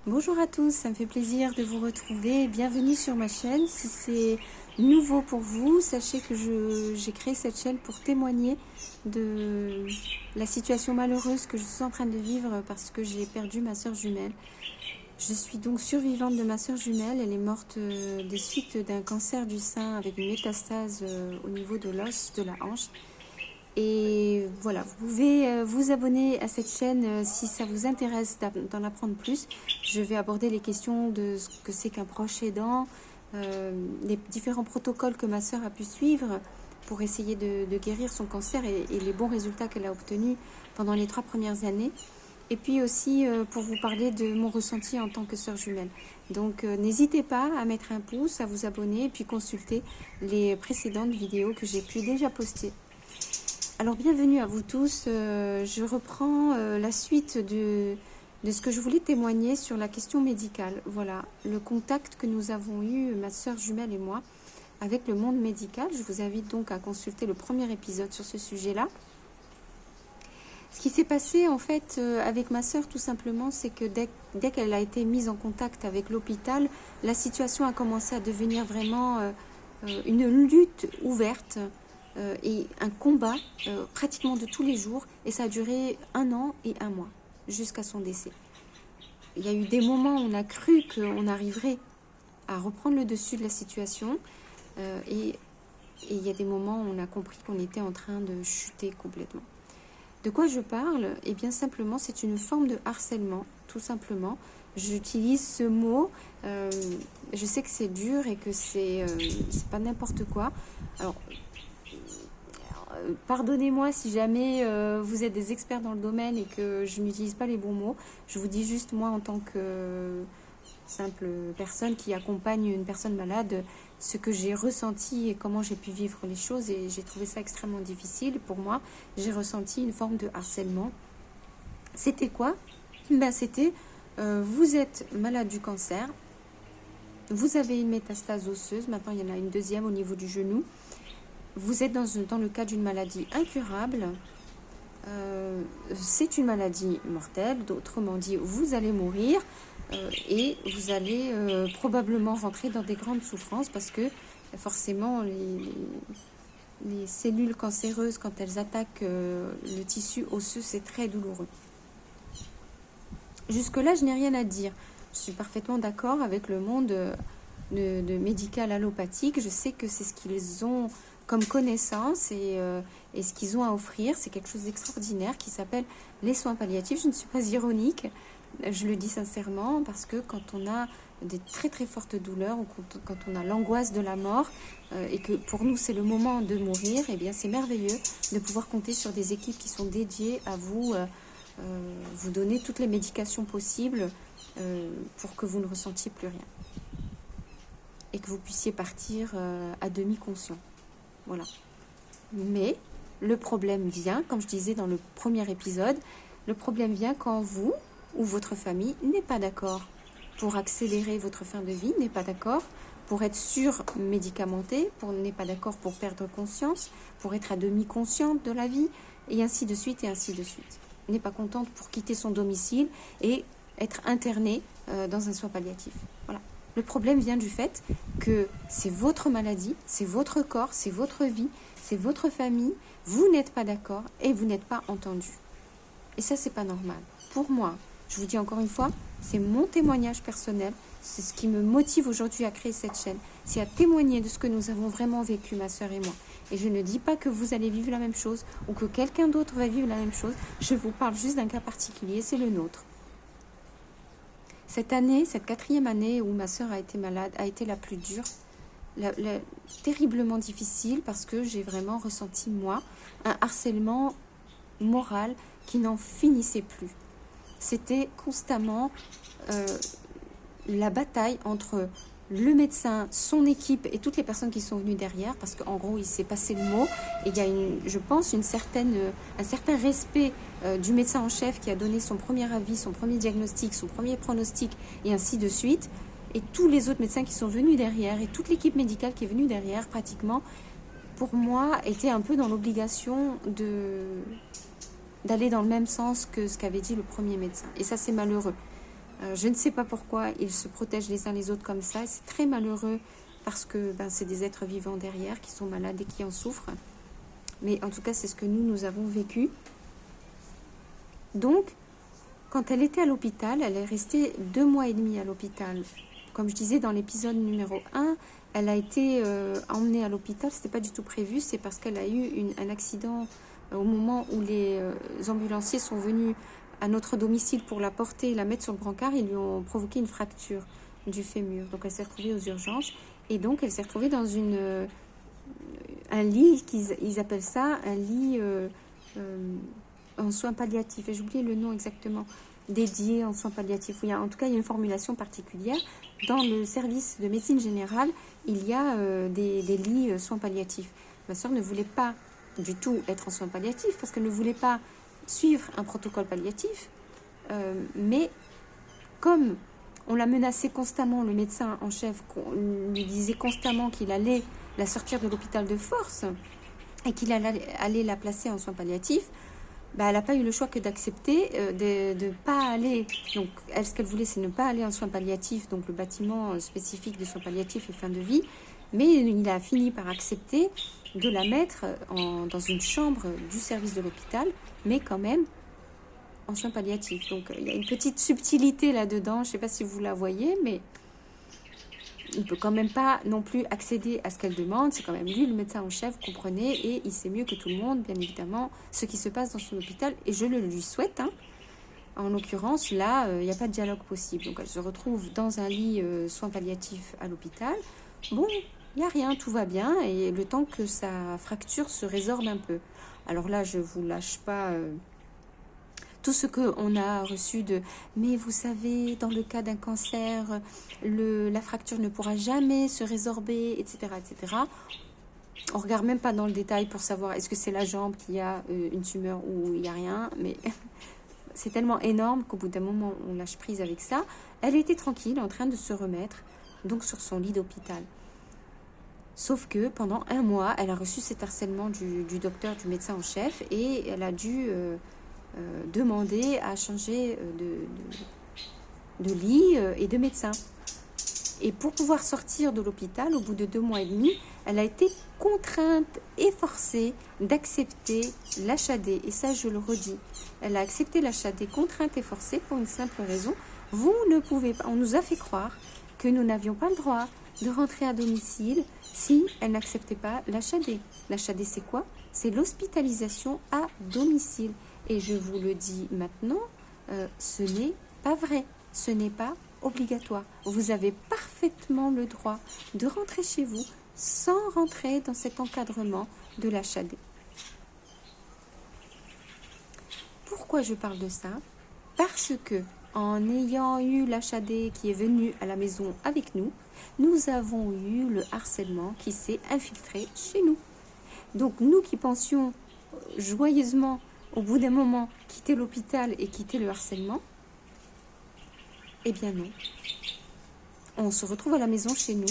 Bonjour à tous, ça me fait plaisir de vous retrouver. Bienvenue sur ma chaîne. Si c'est nouveau pour vous, sachez que j'ai créé cette chaîne pour témoigner de la situation malheureuse que je suis en train de vivre parce que j'ai perdu ma sœur jumelle. Je suis donc survivante de ma sœur jumelle. Elle est morte des suites d'un cancer du sein avec une métastase au niveau de l'os de la hanche. Et voilà, vous pouvez vous abonner à cette chaîne si ça vous intéresse d'en apprendre plus. Je vais aborder les questions de ce que c'est qu'un proche aidant, les différents protocoles que ma sœur a pu suivre pour essayer de guérir son cancer et les bons résultats qu'elle a obtenus pendant les 3 premières années. Et puis aussi pour vous parler de mon ressenti en tant que sœur jumelle. Donc n'hésitez pas à mettre un pouce, à vous abonner et puis consulter les précédentes vidéos que j'ai pu déjà poster. Alors bienvenue à vous tous, je reprends la suite de ce que je voulais témoigner sur la question médicale. Voilà, le contact que nous avons eu, ma sœur jumelle et moi, avec le monde médical. Je vous invite donc à consulter le premier épisode sur ce sujet-là. Ce qui s'est passé en fait avec ma sœur tout simplement, c'est que dès qu'elle a été mise en contact avec l'hôpital, la situation a commencé à devenir vraiment une lutte ouverte. Et un combat pratiquement de tous les jours, et ça a duré 1 an et 1 mois jusqu'à son décès. Il y a eu des moments où on a cru qu'on arriverait à reprendre le dessus de la situation et il y a des moments où on a compris qu'on était en train de chuter complètement. De quoi je parle? Eh bien simplement c'est une forme de harcèlement, tout simplement. J'utilise ce mot, je sais que c'est dur et que c'est pas n'importe quoi. Alors pardonnez-moi si jamais vous êtes des experts dans le domaine et que je n'utilise pas les bons mots. Je vous dis juste moi en tant que simple personne qui accompagne une personne malade, ce que j'ai ressenti et comment j'ai pu vivre les choses, et j'ai trouvé ça extrêmement difficile pour moi. J'ai ressenti une forme de harcèlement. C'était quoi? C'était vous êtes malade du cancer, vous avez une métastase osseuse, maintenant il y en a une deuxième au niveau du genou. Vous êtes dans le cas d'une maladie incurable, c'est une maladie mortelle, autrement dit, vous allez mourir et vous allez probablement rentrer dans des grandes souffrances parce que forcément les cellules cancéreuses, quand elles attaquent le tissu osseux, c'est très douloureux. Jusque-là, je n'ai rien à dire. Je suis parfaitement d'accord avec le monde de médical allopathique. Je sais que c'est ce qu'ils ont comme connaissance et ce qu'ils ont à offrir. C'est quelque chose d'extraordinaire qui s'appelle les soins palliatifs. Je ne suis pas ironique, je le dis sincèrement, parce que quand on a des très très fortes douleurs ou quand on a l'angoisse de la mort et que pour nous c'est le moment de mourir, eh bien c'est merveilleux de pouvoir compter sur des équipes qui sont dédiées à vous donner toutes les médications possibles pour que vous ne ressentiez plus rien et que vous puissiez partir à demi conscient. Voilà. Mais le problème vient, comme je disais dans le premier épisode, le problème vient quand vous ou votre famille n'est pas d'accord pour accélérer votre fin de vie, n'est pas d'accord pour être surmédicamenté, n'est pas d'accord pour perdre conscience, pour être à demi consciente de la vie, et ainsi de suite, et ainsi de suite. N'est pas contente pour quitter son domicile et être internée dans un soin palliatif. Voilà. Le problème vient du fait que c'est votre maladie, c'est votre corps, c'est votre vie, c'est votre famille. Vous n'êtes pas d'accord et vous n'êtes pas entendu. Et ça, c'est pas normal. Pour moi, je vous dis encore une fois, c'est mon témoignage personnel. C'est ce qui me motive aujourd'hui à créer cette chaîne. C'est à témoigner de ce que nous avons vraiment vécu, ma sœur et moi. Et je ne dis pas que vous allez vivre la même chose ou que quelqu'un d'autre va vivre la même chose. Je vous parle juste d'un cas particulier, c'est le nôtre. Cette année, cette 4e année où ma sœur a été malade, a été la plus dure, terriblement difficile parce que j'ai vraiment ressenti, moi, un harcèlement moral qui n'en finissait plus. C'était constamment la bataille entre le médecin, son équipe et toutes les personnes qui sont venues derrière, parce qu'en gros, il s'est passé le mot. Et il y a, je pense, un certain respect du médecin en chef qui a donné son premier avis, son premier diagnostic, son premier pronostic, et ainsi de suite. Et tous les autres médecins qui sont venus derrière, et toute l'équipe médicale qui est venue derrière, pratiquement, pour moi, était un peu dans l'obligation d'aller dans le même sens que ce qu'avait dit le premier médecin. Et ça, c'est malheureux. Je ne sais pas pourquoi ils se protègent les uns les autres comme ça. C'est très malheureux parce que c'est des êtres vivants derrière qui sont malades et qui en souffrent. Mais en tout cas, c'est ce que nous avons vécu. Donc, quand elle était à l'hôpital, elle est restée 2 mois et demi à l'hôpital. Comme je disais dans l'épisode numéro 1, elle a été emmenée à l'hôpital. Ce n'était pas du tout prévu. C'est parce qu'elle a eu un accident au moment où les ambulanciers sont venus à notre domicile pour la porter et la mettre sur le brancard. Ils lui ont provoqué une fracture du fémur. Donc, elle s'est retrouvée aux urgences. Et donc, elle s'est retrouvée dans un lit, ils appellent ça un lit en soins palliatifs. Et j'ai oublié le nom exactement. Dédié en soins palliatifs. En tout cas, il y a une formulation particulière. Dans le service de médecine générale, il y a des lits soins palliatifs. Ma soeur ne voulait pas du tout être en soins palliatifs parce qu'elle ne voulait pas suivre un protocole palliatif. Mais comme on l'a menacé constamment, le médecin en chef lui disait constamment qu'il allait la sortir de l'hôpital de force et qu'il allait la placer en soins palliatifs, elle n'a pas eu le choix que d'accepter de ne pas aller. Donc, elle, ce qu'elle voulait, c'est ne pas aller en soins palliatifs, donc le bâtiment spécifique de soins palliatifs et fin de vie. Mais il a fini par accepter de la mettre dans une chambre du service de l'hôpital, mais quand même en soins palliatifs. Donc, il y a une petite subtilité là-dedans. Je ne sais pas si vous la voyez, mais il ne peut quand même pas non plus accéder à ce qu'elle demande. C'est quand même lui le médecin en chef, vous comprenez, et il sait mieux que tout le monde, bien évidemment, ce qui se passe dans son hôpital, et je le lui souhaite. En l'occurrence, là, il n'y a pas de dialogue possible. Donc, elle se retrouve dans un lit soins palliatifs à l'hôpital. Bon, il n'y a rien, tout va bien, et le temps que sa fracture se résorbe un peu. Alors là, je ne vous lâche pas tout ce qu'on a reçu de « mais vous savez, dans le cas d'un cancer, la fracture ne pourra jamais se résorber, etc. etc. » On ne regarde même pas dans le détail pour savoir est-ce que c'est la jambe qui a une tumeur ou il n'y a rien, mais c'est tellement énorme qu'au bout d'un moment, on lâche prise avec ça. Elle était tranquille, en train de se remettre, donc sur son lit d'hôpital. Sauf que pendant 1 mois, elle a reçu cet harcèlement du docteur, du médecin en chef, et elle a dû demander à changer de lit et de médecin. Et pour pouvoir sortir de l'hôpital, au bout de 2 mois et demi, elle a été contrainte et forcée d'accepter l'HAD. Et ça, je le redis. Elle a accepté l'HAD contrainte et forcée pour une simple raison. Vous ne pouvez pas. On nous a fait croire que nous n'avions pas le droit de rentrer à domicile si elle n'acceptait pas l'HAD. L'HAD, c'est quoi? C'est l'hospitalisation à domicile. Et je vous le dis maintenant, ce n'est pas vrai. Ce n'est pas obligatoire. Vous avez parfaitement le droit de rentrer chez vous sans rentrer dans cet encadrement de l'HAD. Pourquoi je parle de ça? Parce que en ayant eu l'HAD qui est venu à la maison avec nous, nous avons eu le harcèlement qui s'est infiltré chez nous. Donc nous qui pensions joyeusement au bout d'un moment quitter l'hôpital et quitter le harcèlement, eh bien non. On se retrouve à la maison chez nous.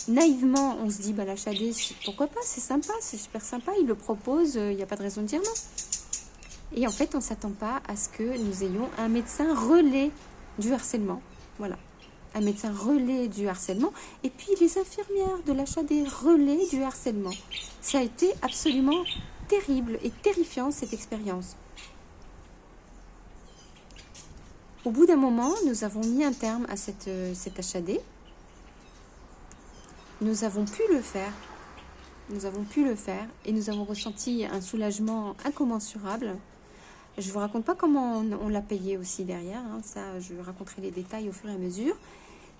Naïvement, on se dit, l'HAD, pourquoi pas, c'est sympa, c'est super sympa, il le propose, il n'y a pas de raison de dire non. Et en fait, on ne s'attend pas à ce que nous ayons un médecin relais du harcèlement. Voilà, un médecin relais du harcèlement. Et puis les infirmières de l'HAD relais du harcèlement. Ça a été absolument terrible et terrifiant, cette expérience. Au bout d'un moment, nous avons mis un terme à cet HAD. Nous avons pu le faire. Et nous avons ressenti un soulagement incommensurable. Je ne vous raconte pas comment on l'a payé aussi derrière. Ça, je raconterai les détails au fur et à mesure.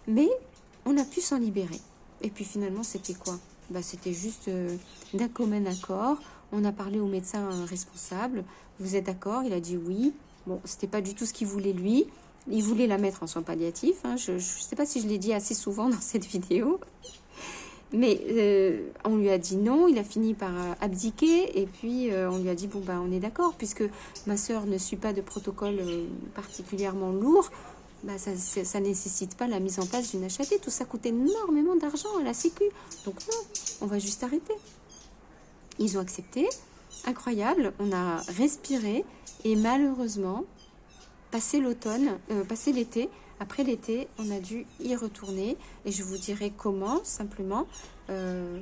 Mais on a pu s'en libérer. Et puis finalement, c'était quoi? C'était juste d'un commun accord. On a parlé au médecin responsable. Vous êtes d'accord? Il a dit oui. Bon, c'était pas du tout ce qu'il voulait lui. Il voulait la mettre en soins palliatifs. Je ne sais pas si je l'ai dit assez souvent dans cette vidéo. Mais on lui a dit non. Il a fini par abdiquer. Et puis, on lui a dit, on est d'accord. Puisque ma sœur ne suit pas de protocole particulièrement lourd, ça nécessite pas la mise en place d'une HAD. Tout ça coûte énormément d'argent à la Sécu. Donc non, on va juste arrêter. Ils ont accepté. Incroyable. On a respiré. Et malheureusement, Passé l'automne, passé l'été, après l'été, on a dû y retourner. Et je vous dirai comment, simplement, je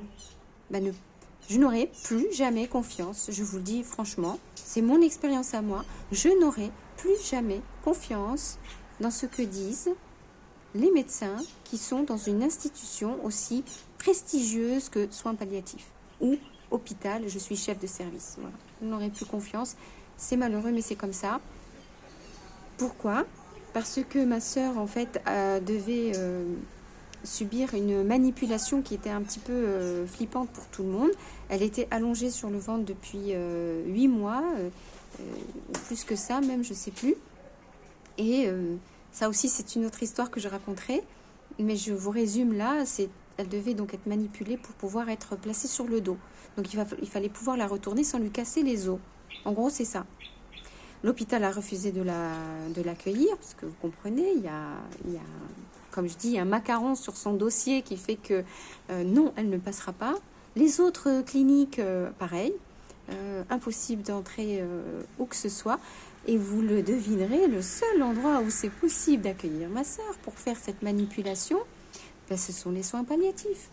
n'aurai plus jamais confiance. Je vous le dis franchement, c'est mon expérience à moi. Je n'aurai plus jamais confiance dans ce que disent les médecins qui sont dans une institution aussi prestigieuse que soins palliatifs ou hôpital. Je suis chef de service. Voilà. Je n'aurai plus confiance. C'est malheureux, mais c'est comme ça. Pourquoi? Parce que ma sœur, en fait, devait subir une manipulation qui était un petit peu flippante pour tout le monde. Elle était allongée sur le ventre depuis 8 mois, ou plus que ça même, je ne sais plus. Et ça aussi, c'est une autre histoire que je raconterai. Mais je vous résume là, elle devait donc être manipulée pour pouvoir être placée sur le dos. Donc il fallait pouvoir la retourner sans lui casser les os. En gros, c'est ça. L'hôpital a refusé de l'accueillir, parce que vous comprenez, il y a, comme je dis, un macaron sur son dossier qui fait que non, elle ne passera pas. Les autres cliniques, pareil, impossible d'entrer où que ce soit. Et vous le devinerez, le seul endroit où c'est possible d'accueillir ma sœur pour faire cette manipulation, ce sont les soins palliatifs.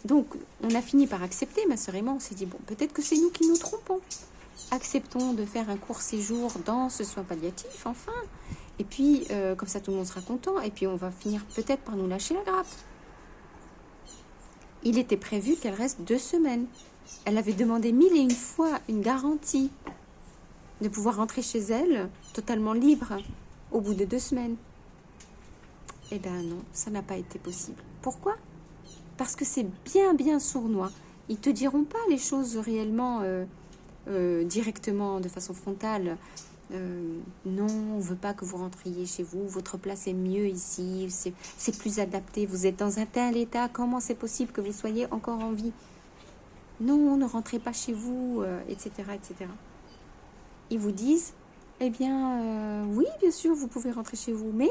Donc, on a fini par accepter, ma sœur et moi, on s'est dit, bon, peut-être que c'est nous qui nous trompons. Acceptons de faire un court séjour dans ce soin palliatif, enfin. Et puis, comme ça, tout le monde sera content. Et puis, on va finir peut-être par nous lâcher la grappe. Il était prévu qu'elle reste 2 semaines. Elle avait demandé 1001 fois une garantie de pouvoir rentrer chez elle, totalement libre, au bout de 2 semaines. Eh bien non, ça n'a pas été possible. Pourquoi? Parce que c'est bien sournois. Ils ne te diront pas les choses réellement... directement, de façon frontale, non, on ne veut pas que vous rentriez chez vous, votre place est mieux ici, c'est plus adapté, vous êtes dans un tel état, comment c'est possible que vous soyez encore en vie? Non, ne rentrez pas chez vous, etc., etc. Ils vous disent, eh bien, oui, bien sûr, vous pouvez rentrer chez vous, mais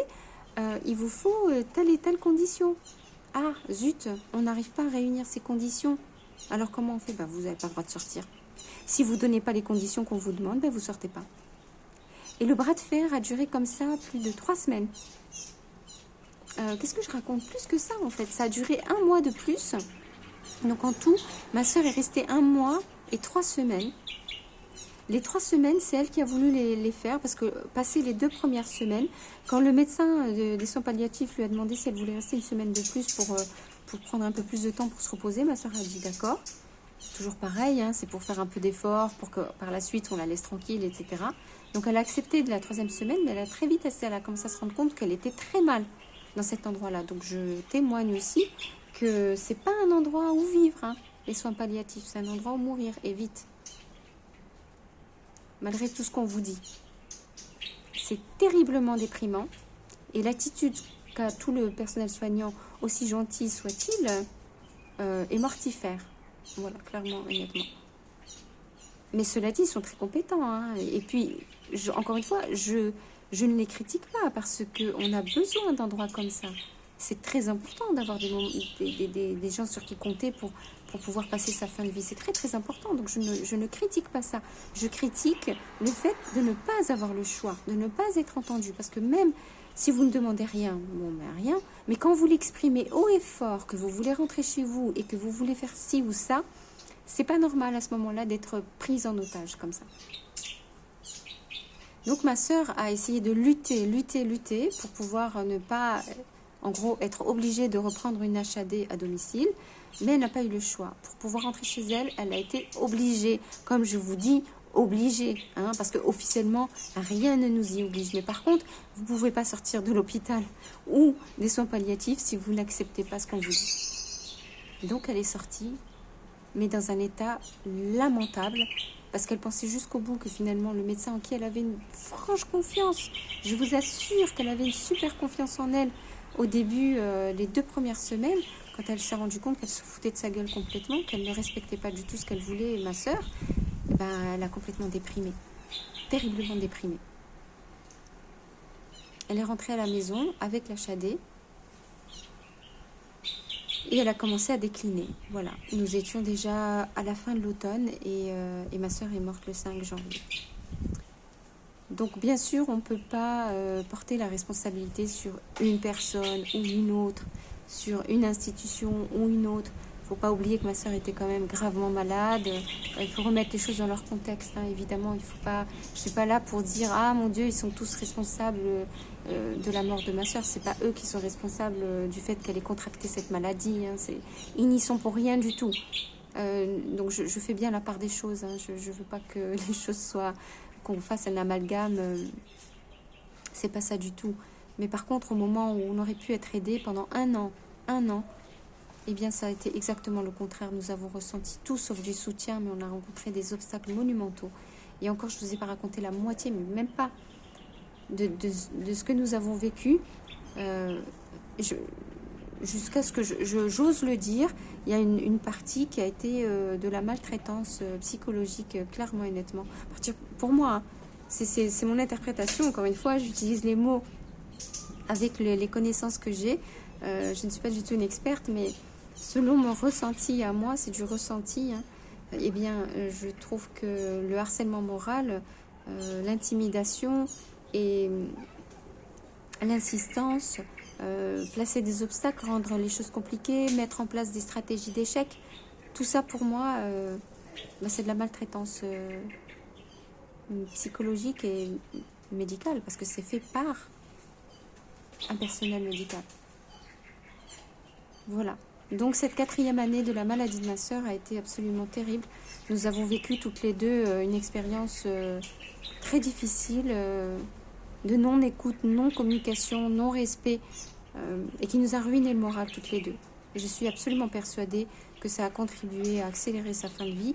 il vous faut telle et telle condition. Ah, zut, on n'arrive pas à réunir ces conditions. Alors comment on fait? Vous n'avez pas le droit de sortir. Si vous ne donnez pas les conditions qu'on vous demande, vous ne sortez pas. Et le bras de fer a duré comme ça plus de 3 semaines. Qu'est-ce que je raconte? Plus que ça, en fait. Ça a duré 1 mois de plus. Donc, en tout, ma sœur est restée 1 mois et 3 semaines. Les 3 semaines, c'est elle qui a voulu les faire parce que, passé les 2 premières semaines, quand le médecin des soins palliatifs lui a demandé si elle voulait rester 1 semaine de plus pour prendre un peu plus de temps pour se reposer, ma sœur a dit d'accord. Toujours pareil, hein, c'est pour faire un peu d'effort, pour que par la suite on la laisse tranquille, etc. Donc elle a accepté de la 3e semaine, mais elle a très vite, elle a commencé à se rendre compte qu'elle était très mal dans cet endroit-là. Donc je témoigne aussi que c'est pas un endroit où vivre, hein, les soins palliatifs, c'est un endroit où mourir, et vite. Malgré tout ce qu'on vous dit. C'est terriblement déprimant, et l'attitude qu'a tout le personnel soignant, aussi gentil soit-il, est mortifère. Voilà, clairement, honnêtement. Mais cela dit, ils sont très compétents. Hein. Et puis, encore une fois, je ne les critique pas parce qu'on a besoin d'endroits comme ça. C'est très important d'avoir des gens sur qui compter pour pouvoir passer sa fin de vie. C'est très important. Donc, je ne critique pas ça. Je critique le fait de ne pas avoir le choix, de ne pas être entendu. Parce que même si vous ne demandez rien, bon, mais rien, mais quand vous l'exprimez haut et fort, que vous voulez rentrer chez vous et que vous voulez faire ci ou ça, c'est pas normal à ce moment-là d'être prise en otage comme ça. Donc ma sœur a essayé de lutter pour pouvoir ne pas, en gros, être obligée de reprendre une HAD à domicile, mais elle n'a pas eu le choix. Pour pouvoir rentrer chez elle, elle a été obligée, comme je vous dis, obligée, hein, parce qu'officiellement, rien ne nous y oblige. Mais par contre, vous ne pouvez pas sortir de l'hôpital ou des soins palliatifs si vous n'acceptez pas ce qu'on vous dit. Donc elle est sortie, mais dans un état lamentable, parce qu'elle pensait jusqu'au bout que finalement le médecin en qui elle avait une franche confiance, je vous assure qu'elle avait une super confiance en elle au début, les 2 premières semaines, quand elle s'est rendue compte qu'elle se foutait de sa gueule complètement, qu'elle ne respectait pas du tout ce qu'elle voulait, ma sœur, elle a complètement déprimé, terriblement déprimée. Elle est rentrée à la maison avec la HAD et elle a commencé à décliner. Voilà, nous étions déjà à la fin de l'automne et ma sœur est morte le 5 janvier. Donc bien sûr, on ne peut pas porter la responsabilité sur une personne ou une autre, sur une institution ou une autre. Il ne faut pas oublier que ma soeur était quand même gravement malade. Il faut remettre les choses dans leur contexte, hein, évidemment. Il faut pas, je ne suis pas là pour dire « Ah mon Dieu, ils sont tous responsables de la mort de ma soeur ». Ce n'est pas eux qui sont responsables du fait qu'elle ait contracté cette maladie. Hein. Ils n'y sont pour rien du tout. Donc je fais bien la part des choses. Hein. Je ne veux pas que les choses soient... qu'on fasse un amalgame. C'est pas ça du tout. Mais par contre, au moment où on aurait pu être aidé pendant un an, eh bien ça a été exactement le contraire. Nous avons ressenti tout sauf du soutien, mais on a rencontré des obstacles monumentaux. Et encore, je ne vous ai pas raconté la moitié, mais même pas de ce que nous avons vécu. Jusqu'à ce que j'ose le dire, il y a une partie qui a été de la maltraitance psychologique, clairement et nettement. Pour moi, hein, c'est mon interprétation. Encore une fois, j'utilise les mots avec les connaissances que j'ai. Je ne suis pas du tout une experte, mais selon mon ressenti à moi, c'est du ressenti, hein, eh bien, je trouve que le harcèlement moral, l'intimidation et l'insistance, placer des obstacles, rendre les choses compliquées, mettre en place des stratégies d'échec, tout ça pour moi, c'est de la maltraitance psychologique et médicale, parce que c'est fait par un personnel médical. Voilà. Donc cette 4e année de la maladie de ma sœur a été absolument terrible. Nous avons vécu toutes les deux une expérience très difficile, de non-écoute, non-communication, non-respect, et qui nous a ruiné le moral toutes les deux. Et je suis absolument persuadée que ça a contribué à accélérer sa fin de vie.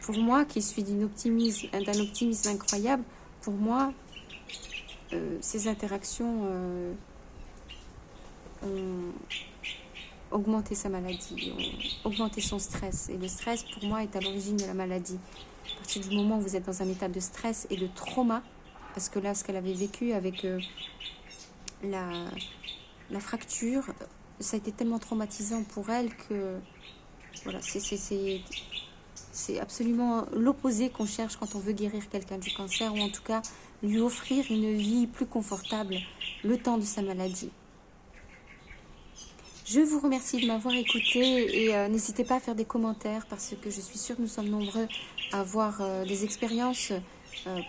Pour moi, qui suis d'un optimisme incroyable, pour moi, ces interactions ont augmenté sa maladie, ont augmenté son stress. Et le stress, pour moi, est à l'origine de la maladie. À partir du moment où vous êtes dans un état de stress et de trauma, parce que là, ce qu'elle avait vécu avec la fracture, ça a été tellement traumatisant pour elle que voilà, c'est absolument l'opposé qu'on cherche quand on veut guérir quelqu'un du cancer, ou en tout cas lui offrir une vie plus confortable le temps de sa maladie. Je vous remercie de m'avoir écouté et n'hésitez pas à faire des commentaires parce que je suis sûre que nous sommes nombreux à avoir des expériences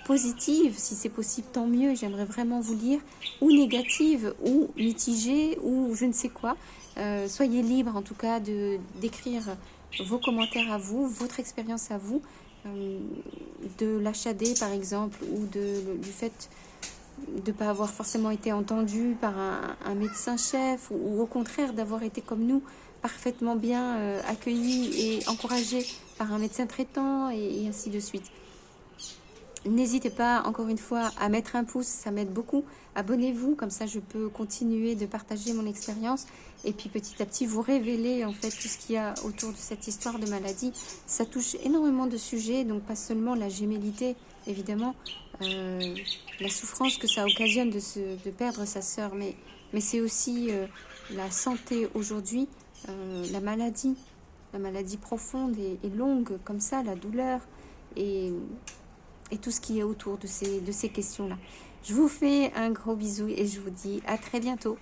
positives. Si c'est possible, tant mieux. J'aimerais vraiment vous lire, ou négatives, ou mitigées, ou je ne sais quoi. Soyez libres en tout cas d'écrire vos commentaires à vous, votre expérience à vous, de l'HAD par exemple, ou du fait de ne pas avoir forcément été entendu par un médecin-chef, ou au contraire d'avoir été comme nous, parfaitement bien accueillis et encouragés par un médecin traitant, et ainsi de suite. N'hésitez pas, encore une fois, à mettre un pouce, ça m'aide beaucoup. Abonnez-vous, comme ça je peux continuer de partager mon expérience et puis petit à petit vous révéler en fait tout ce qu'il y a autour de cette histoire de maladie. Ça touche énormément de sujets, donc pas seulement la gémellité, évidemment, la souffrance que ça occasionne de perdre sa sœur, mais c'est aussi la santé aujourd'hui, la maladie profonde et longue comme ça, la douleur et tout ce qui est autour de ces questions-là. Je vous fais un gros bisou et je vous dis à très bientôt.